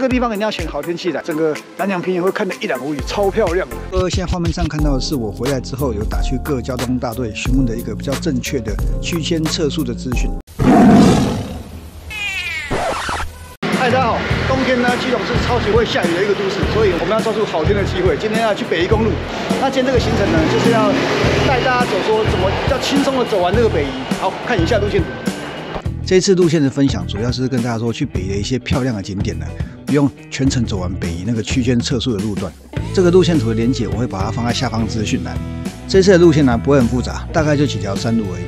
个地方一定要选好天气来，整个南洋平原会看得一览无遗，超漂亮的。现在画面上看到的是我回来之后有打去各交通大队询问的一个比较正确的区间测速的资讯。嗨，大家好。冬天呢，基隆是超级会下雨的一个都市，所以我们要抓住好天的机会。今天要去北宜公路，那今天这个行程呢，就是要带大家走说怎么比较轻松的走完这个北宜。好，看以下路线图。这一次路线的分享，主要是跟大家说去北宜的一些漂亮的景点呢，不用全程走完北宜那个区间测速的路段。这个路线图的连结，我会把它放在下方资讯栏。这次的路线呢，不会很复杂，大概就几条山路而已。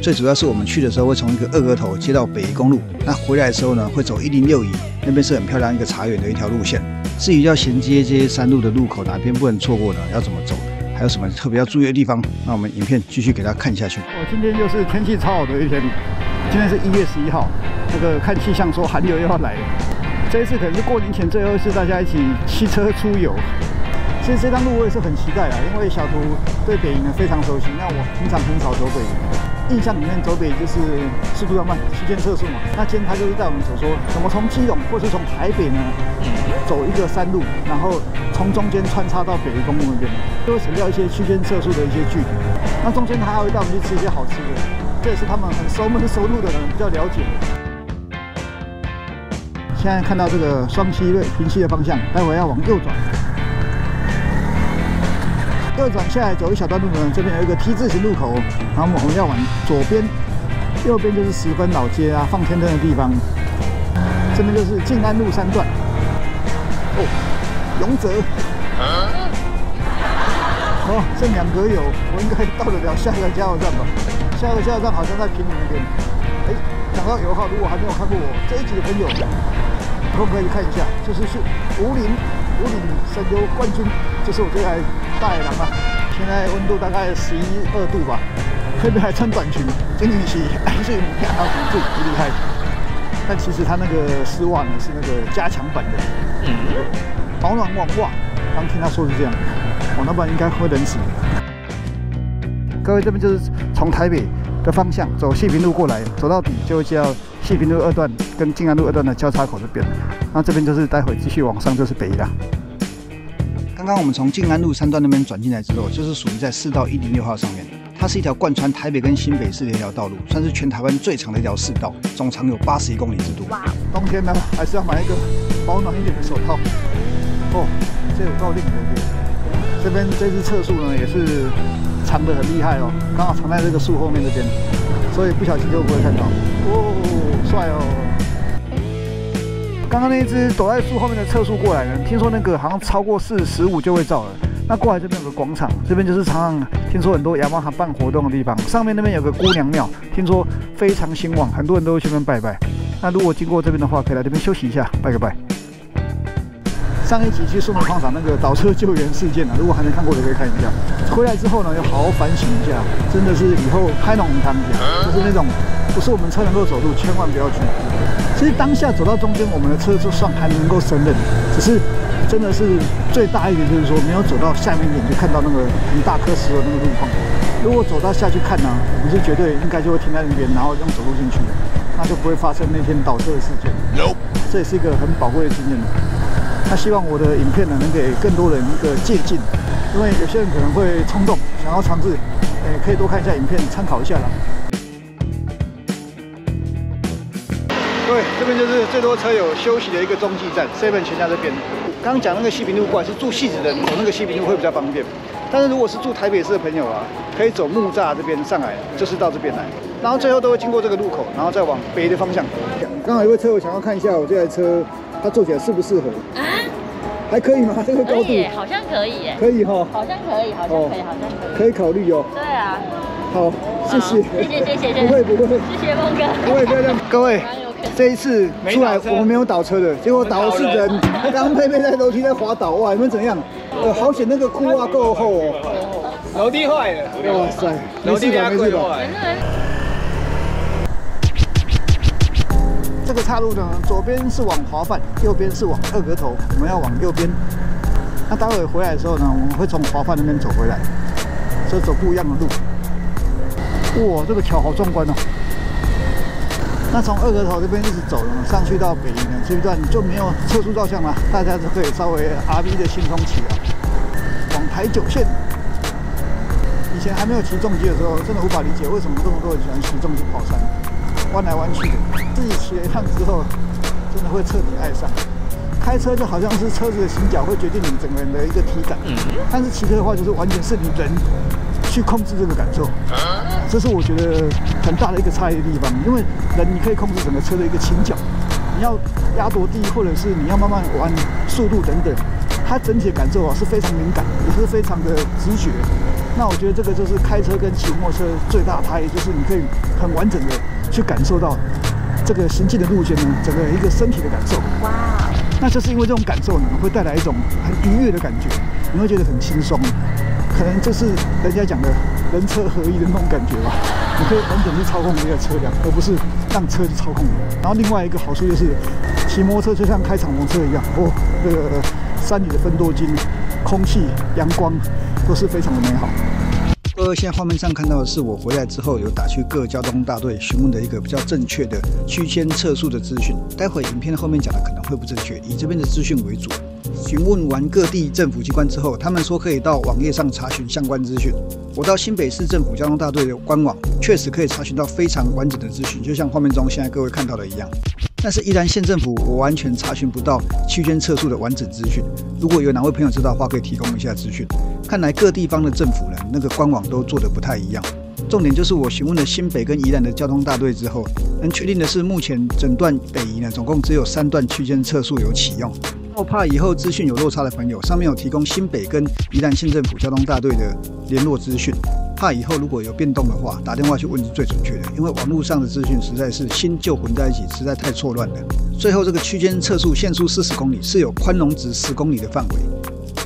最主要是我们去的时候会从一个二哥头接到北宜公路，那回来的时候呢，会走106宜，那边是很漂亮一个茶园的一条路线。至于要衔接这些山路的路口，哪边不能错过呢？要怎么走？还有什么特别要注意的地方？那我们影片继续给大家看下去。今天就是天气超好的一天，今天是1月11号，那个看气象说寒流又要来了。这一次可能是过年前最后一次大家一起骑车出游。其实这段路我也是很期待啦，因为小图对北宜呢非常熟悉。那我平常很少走北宜，印象里面走北宜就是速度要慢，区间测速嘛。那今天他就是带我们走说怎么从基隆或是从台北呢走一个山路，然后从中间穿插到北宜公路那边，就会省掉一些区间测速的一些距离。那中间他还会带我们去吃一些好吃的，这也是他们很熟门熟路的人比较了解的。现在看到这个双溪瑞平溪的方向，待会要往右转。右转下来走一小段路呢，这边有一个 T 字形路口，然后我们要往左边，右边就是10分老街啊，放天灯的地方。这边就是静安路3段。哦，永泽。哦，剩2格油，我应该到得了下一个加油站吧？下一个加油站好像在平林那边。哎，讲到油耗，如果还没有看过我这一集的朋友，可以看一下，就是五岭省油冠军，就是我最爱大野狼啊。现在温度大概11、2度吧，这边还穿短裙，真的是最厉害。但其实它那个丝袜呢是那个加强版的，保暖网袜。刚听他说是这样，我那不然应该会冷死。各位这边就是从台北的方向走细平路过来，走到底就会接到细平路2段跟静安路2段的交叉口这边。那这边就是待会继续往上就是北宜啦。刚刚我们从静安路3段那边转进来之后，就是属于在4道106号上面。它是一条贯穿台北跟新北市的一条道路，算是全台湾最长的一条市道，总长有81公里之多。冬天呢，还是要买一个保暖一点的手套。哦，这有够令人的。这边这只测速呢也是藏得很厉害哦，刚好藏在这个树后面这边，所以不小心就不会看到。哦，帅哦！刚刚那一只躲在树后面的测速过来呢，听说那个好像超过45就会照了。那过来这边有个广场，这边就是常常听说很多雅马哈办活动的地方。上面那边有个姑娘庙，听说非常兴旺，很多人都会去那边拜拜。那如果经过这边的话，可以来这边休息一下，拜个拜。上一集去树莓矿场那个倒车救援事件啊，如果还没看过的可以看一下。回来之后呢，要好好反省一下，真的是以后拍那种汤讲，就是那种不是我们车能够走路，千万不要去。其实当下走到中间，我们的车就算还能够胜任，只是真的是最大一点就是说，没有走到下面一点就看到那个很大颗石头那个路况。如果走到下去看呢，我们是绝对应该就会停在那边，然后用走路进去，那就不会发生那天倒车的事件。这也是一个很宝贵的经验。那希望我的影片呢，能给更多人一个借鉴，因为有些人可能会冲动，想要尝试，可以多看一下影片，参考一下啦。各位，这边就是最多车友休息的一个中继站 ，7 全家这边。刚刚讲那个西平路过来是住汐止的人走那个西平路会比较方便，但是如果是住台北市的朋友啊，可以走木栅这边上来，就是到这边来，然后最后都会经过这个路口，然后再往北的方向。刚好有位车友想要看一下我这台车，它坐起来适不适合？啊？还可以吗？这个高度好像可以耶。可以哈。好像可以，好像可以，好像可以。可以考虑哦。对啊。好，谢谢。谢谢。不会。谢谢孟哥。不会这样。各位。这一次出来我们没有倒车的，结果倒的是人。刚佩佩在楼梯在滑倒，哇，你们怎样？好险那个裤袜够厚哦。楼梯坏了。哇塞，没事吧？这个岔路呢，左边是往华范，右边是往二格头，我们要往右边。那待会回来的时候呢，我们会从华范那边走回来，所以走不一样的路。哇，这个桥好壮观哦！那从二阁头这边一直走呢，上去到北宜呢这一段就没有测速照相了，大家就可以稍微 RV 的轻松骑了。往台9线，以前还没有骑重机的时候，真的无法理解为什么这么多人喜欢骑重机跑山，弯来弯去的。自己骑了一趟之后，真的会彻底爱上。开车就好像是车子的行脚会决定你整个人的一个体感，但是骑车的话就是完全是你人去控制这个感受，这是我觉得很大的一个差异的地方。因为人你可以控制整个车的一个倾角，你要压多低，或者是你要慢慢玩速度等等，它整体的感受啊是非常敏感，也是非常的直觉。那我觉得这个就是开车跟骑摩托车最大的差异，就是你可以很完整的去感受到这个行进的路线呢，整个一个身体的感受。哇！那就是因为这种感受呢，会带来一种很愉悦的感觉，你会觉得很轻松。可能就是人家讲的人车合一的那种感觉吧。你可以完整去操控这个车辆，而不是让车去操控你。然后另外一个好处就是，骑摩托车就像开敞篷车一样，这个山里的芬多精、空气、阳光都是非常的美好。各位现在画面上看到的是我回来之后有打去各交通大队询问的一个比较正确的区间测速的资讯。待会影片后面讲的可能会不正确，以这边的资讯为主。询问完各地政府机关之后，他们说可以到网页上查询相关资讯。我到新北市政府交通大队的官网，确实可以查询到非常完整的资讯，就像画面中现在各位看到的一样。但是宜兰县政府我完全查询不到区间测速的完整资讯。如果有哪位朋友知道的话，可以提供一下资讯。看来各地方的政府呢，那个官网都做得不太一样。重点就是我询问了新北跟宜兰的交通大队之后，能确定的是，目前整段北宜呢，总共只有3段区间测速有启用。我怕以后资讯有落差的朋友，上面有提供新北跟宜兰县政府交通大队的联络资讯。怕以后如果有变动的话，打电话去问是最准确的，因为网络上的资讯实在是新旧混在一起，实在太错乱了。最后这个区间测速限速40公里是有宽容值10公里的范围，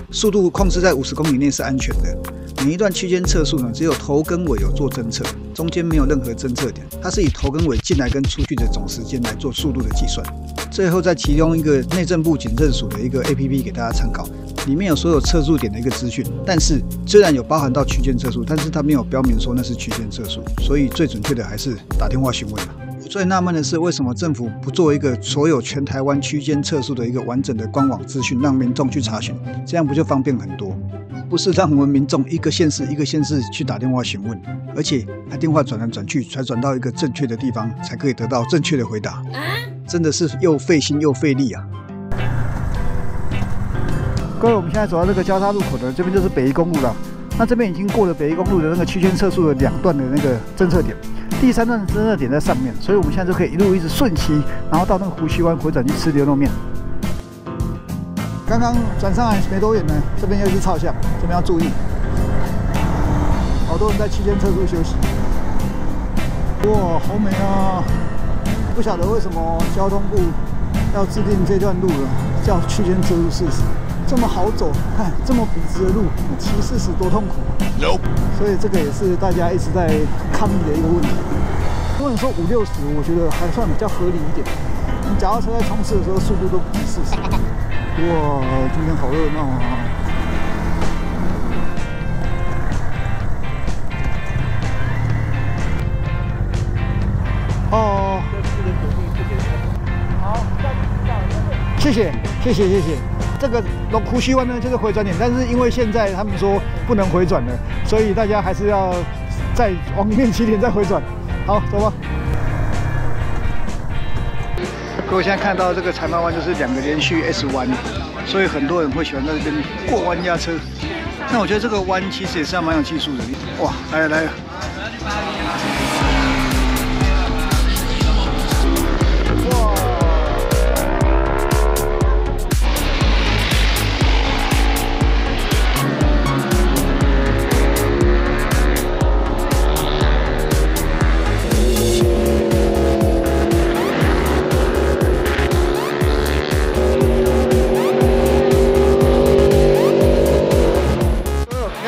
速度控制在50公里内是安全的。每一段区间测速呢，只有头跟尾有做侦测，中间没有任何侦测点，它是以头跟尾进来跟出去的总时间来做速度的计算。最后再提供一个内政部警政署的一个 APP 给大家参考，里面有所有测速点的一个资讯，但是虽然有包含到区间测速，但是它没有标明说那是区间测速，所以最准确的还是打电话询问了。我最纳闷的是，为什么政府不做一个所有全台湾区间测速的一个完整的官网资讯，让民众去查询，这样不就方便很多？不是让我们民众一个县市一个县市去打电话询问，而且还电话转来转去，才转到一个正确的地方，才可以得到正确的回答，真的是又费心又费力啊！各位，我们现在走到这个交叉路口呢，这边就是北宜公路了。那这边已经过了北宜公路的那个区间测速的2段的那个侦测点，第3段的侦测点在上面，所以我们现在就可以一路一直顺骑，然后到那个湖西湾回转去吃牛肉面。刚刚转上来没多远呢，这边又是超巷，这边要注意，好多人在区间测速休息。哇，好美啊！不晓得为什么交通部要制定这段路了，叫区间测速40，这么好走，看这么笔直的路，骑40多痛苦。所以这个也是大家一直在抗议的一个问题。如果你说50、60，我觉得还算比较合理一点。你脚踏车在冲刺的时候，速度都不及40。哇，今天好热闹啊！哦，好，谢谢。这个湖西湾呢，就是回转点，但是因为现在他们说不能回转了，所以大家还是要再往里面起点再回转。好，走吧。各位现在看到这个裁判湾就是2个连续 S 弯，所以很多人会喜欢在这边过弯压车。那我觉得这个弯其实也是蛮有技术的。哇，来了！哇！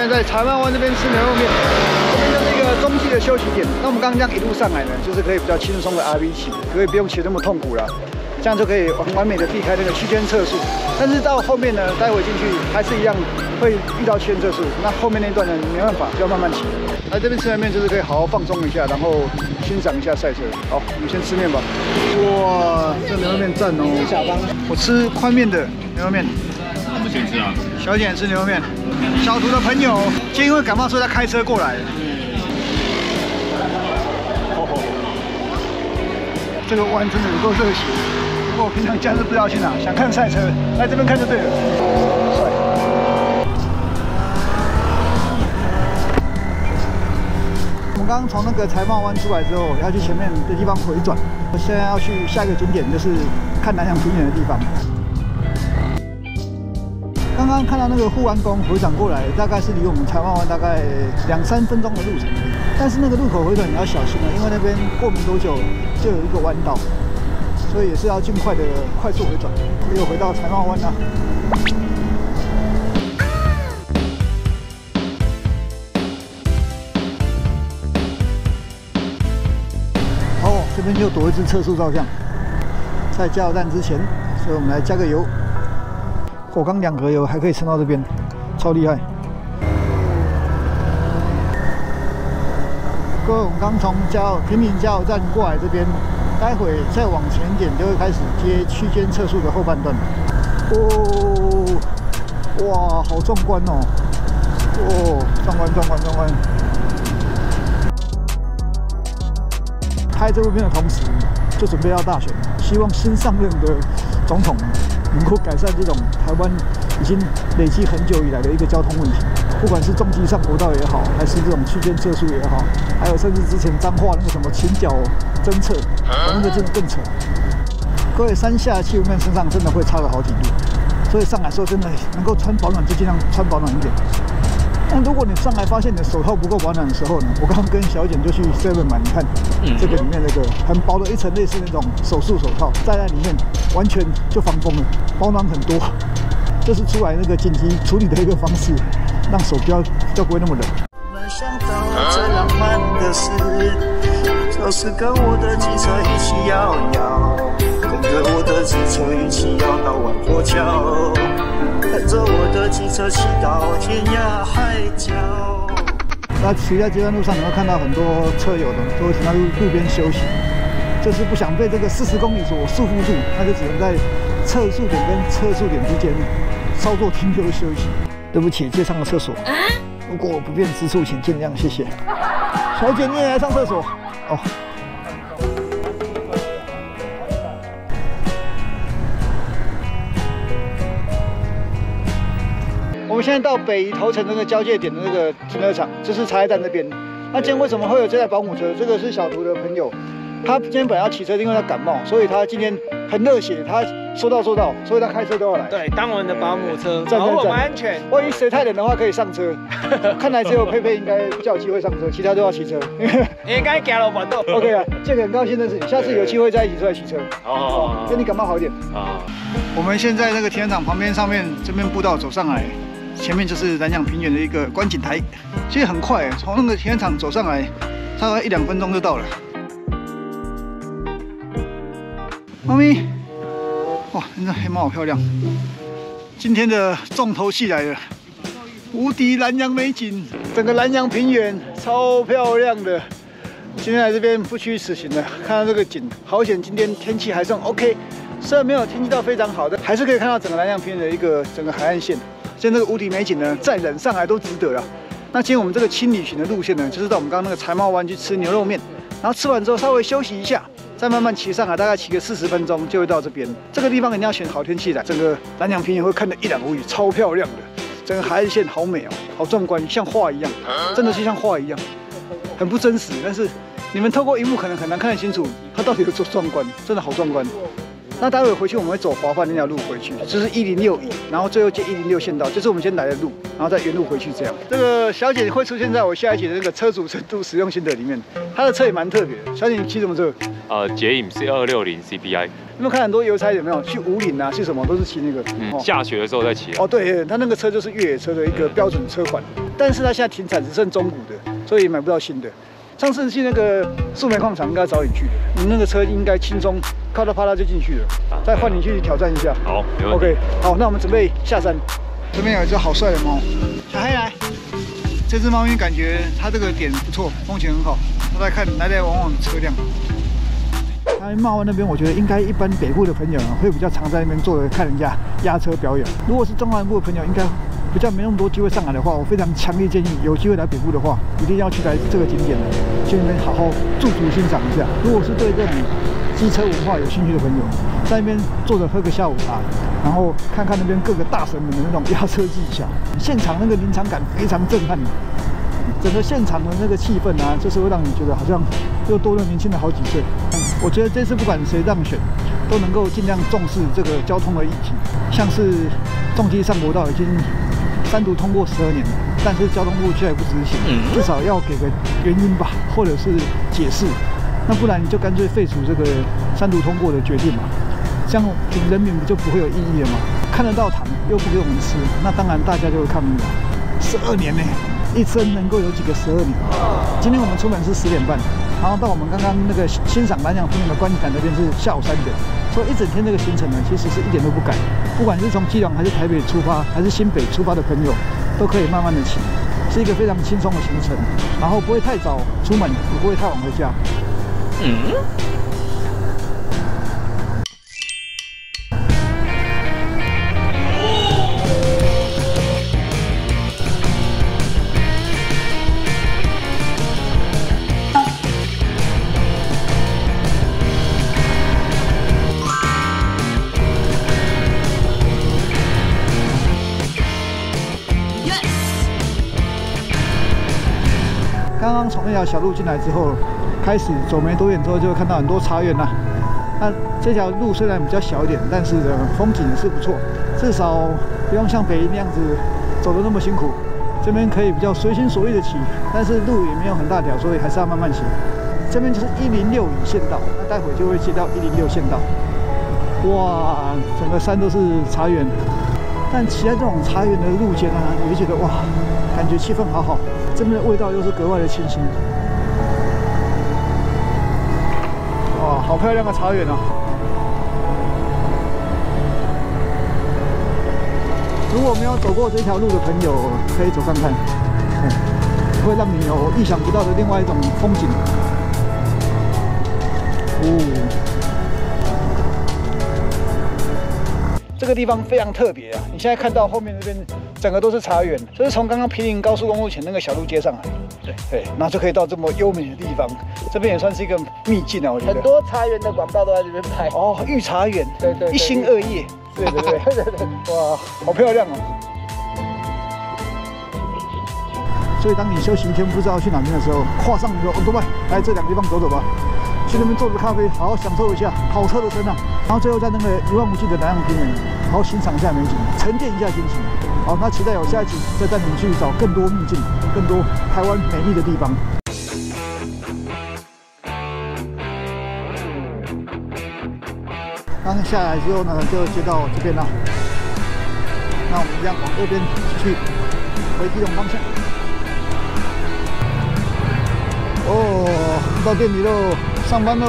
在裁判湾这边吃牛肉面，这边就是一个中继的休息点。那我们刚刚这样一路上来呢，就是可以比较轻松的 RV 骑，可以不用骑那么痛苦了，这样就可以完美的避开那个区间测速。但是到后面呢，待会进去还是一样会遇到区间测速，那后面那段呢没办法，就要慢慢骑。来这边吃完面就是可以好好放松一下，然后欣赏一下赛车。好，我们先吃面吧。哇，这牛肉面赞哦！小帮，我吃宽面的牛肉面。我们先吃啊。小姐吃牛肉面。小图的朋友今天因为感冒，所以他开车过来。这个弯真的有够热血。如果我平常假日不知道去哪，想看赛车，来这边看就对了。帅。我们刚刚从那个财贸湾出来之后，要去前面的地方回转。我现在要去下一个景点，就是看南洋平原的地方。刚刚看到那个护湾宫回转过来，大概是离我们财贸湾大概2-3分钟的路程。但是那个路口回转你要小心了，因为那边过没多久就有一个弯道，所以也是要尽快的快速回转。又回到财贸湾了。哦，这边就躲一只测速照相，在加油站之前，所以我们来加个油。我刚2格油还可以撑到这边，超厉害。各位，我们刚从平顶加油站过来这边，待会再往前一点就会开始接区间测速的后半段。哦，哇，好壮观哦！哦，壮观壮观壮观！拍这部片的同时，就准备要大选，希望新上任的总统能够改善这种台湾已经累积很久以来的一个交通问题。不管是重机上国道也好，还是这种区间测速也好，还有甚至之前彰化那个什么倾角侦测，那个真的更扯。各位，山下气温身上真的会差了好几度，所以上来时候真的能够穿保暖就尽量穿保暖一点。那如果你上来发现你的手套不够保暖的时候呢，我刚刚跟小简就去 7 买，你看这个里面那个很薄的一层类似那种手术手套，戴在里面完全就防风了，保暖很多。这是出来那个紧急处理的一个方式，让手比较不会那么冷。没想到这浪漫的事，就是跟我的机车一起摇摇，跟着我的机车一起摇到万国桥，跟着我的机车骑到天涯海角。那骑在阶段路上，你会看到很多车友的都会停到路边休息，就是不想被这个40公里所束缚住，那就只能在测速点跟测速点之间稍作停留休息。对不起，借上了厕所。如果我不便之处，请见谅，谢谢。小姐，你也来上厕所？哦。我们现在到北宜头城那个交界点的那个停车场，就是茶叶蛋那边。那今天为什么会有这台保姆车？这个是小图的朋友，他今天本来要骑车，因为他感冒，所以他今天很热血，他说到，所以他开车都要来。对，当我们的保姆车，保护我们安全。万一谁太冷的话，可以上车。看来只有佩佩应该比较有机会上车，其他都要骑车。应该加了板凳。OK 啊，这个很高兴认识你，下次有机会再一起出来骑车。哦，跟你感冒好一点。啊，我们现在那个停车场旁边上面这边步道走上来，前面就是南洋平原的一个观景台，其实很快，从那个停车场走上来，大概1-2分钟就到了。猫咪，哇，那黑猫好漂亮！今天的重头戏来了，无敌南洋美景，整个南洋平原超漂亮的。今天来这边不虚此行了，看到这个景，好险今天天气还算 OK， 虽然没有天气到非常好，但还是可以看到整个南洋平原的一个整个海岸线。现在这个无敌美景呢，再冷上来都值得了。那今天我们这个轻旅行的路线呢，就是到我们刚刚那个财贸湾去吃牛肉面，然后吃完之后稍微休息一下。再慢慢骑上来，大概骑个40分钟就会到这边。这个地方一定要选好天气来，整个南洋平原会看得一览无余，超漂亮的。整个海岸线好美哦，好壮观，像画一样，真的是像画一样，很不真实。但是你们透过荧幕可能很难看得清楚，它到底有多壮观，真的好壮观。那待会回去我们会走华范那条路回去，就是106E，然后最后接106县道，就是我们先来的路，然后再原路回去这样。这个小姐会出现在我下一节的那个车主程度使用心得里面，她的车也蛮特别的。小姐，你骑什么车？捷影是260 CPI。有没有看很多邮差有没有去武岭啊，去什么都是骑那个？下雪的时候再骑。哦，对，他那个车就是越野车的一个标准车款，但是他现在停产，只剩中古的，所以买不到新的。上次去那个树莓矿场应该找你去的，你那个车应该轻松靠到啪啦就进去了，再换你去挑战一下。好，没问题。 OK， 好，那我们准备下山。这边有一只好帅的猫，小黑来。这只猫咪感觉它这个点不错，风景很好，它在看来来往往的车辆。在茂湾那边，我觉得应该一般北部的朋友呢，会比较常在那边坐着看人家压车表演。如果是中南部的朋友，应该比较没那么多机会上来的话，我非常强烈建议有机会来北部的话，一定要去来这个景点，去那边好好驻足欣赏一下。如果是对这种机车文化有兴趣的朋友，在那边坐着喝个下午茶，然后看看那边各个大神们的那种压车技巧，现场那个临场感非常震撼。整个现场的那个气氛啊，就是会让你觉得好像又多了年轻了好几岁。我觉得这次不管谁当选，都能够尽量重视这个交通的议题。像是重机上国道已经3读通过12年了，但是交通部却不执行，至少要给个原因吧，或者是解释。那不然你就干脆废除这个3读通过的决定嘛，这样凭人民就不会有异议了嘛。看得到糖又不给我们吃，那当然大家就会抗议了。12年呢？一生能够有几个12年？今天我们出门是10点半，然后到我们刚刚那个欣赏南洋风景的观景台那边是下午3点，所以一整天这个行程呢，其实是一点都不赶。不管是从基隆还是台北出发，还是新北出发的朋友，都可以慢慢的骑，是一个非常轻松的行程，然后不会太早出门，也不会太晚回家。刚刚从那条小路进来之后，开始走没多远之后，就会看到很多茶园啦。那这条路虽然比较小一点，但是呢，风景是不错，至少不用像北宜那样子走得那么辛苦。这边可以比较随心所欲的骑，但是路也没有很大条，所以还是要慢慢骑。这边就是106乙线道，那待会就会接到106线道。哇，整个山都是茶园，但骑在这种茶园的路肩啊，你会觉得哇，感觉气氛好好。这边的味道又是格外的清新，哇，好漂亮的茶园啊！如果没有走过这条路的朋友，可以走看看，会让你有意想不到的另外一种风景。这个地方非常特别啊！你现在看到后面那边整个都是茶园，这是从刚刚毗邻高速公路前那个小路接上来，对，然后就可以到这么优美的地方。这边也算是一个秘境啊，我觉得。很多茶园的广告都在这边拍。哦，御茶园，对，一心2叶，对，哇，好漂亮哦！所以当你休息一天不知道去哪边的时候，跨上你的欧多拜，来这2个地方走走吧。去那边坐着咖啡，好好享受一下跑车的声浪，然后最后在那个一望无际的南洋平原，好好欣赏一下美景，沉淀一下心情。好，那期待有下一集再带你们去找更多秘境，更多台湾美丽的地方。刚下来之后呢，就接到这边了。那我们一样往右边去，回基隆方向。哦，到店里喽。上班喽！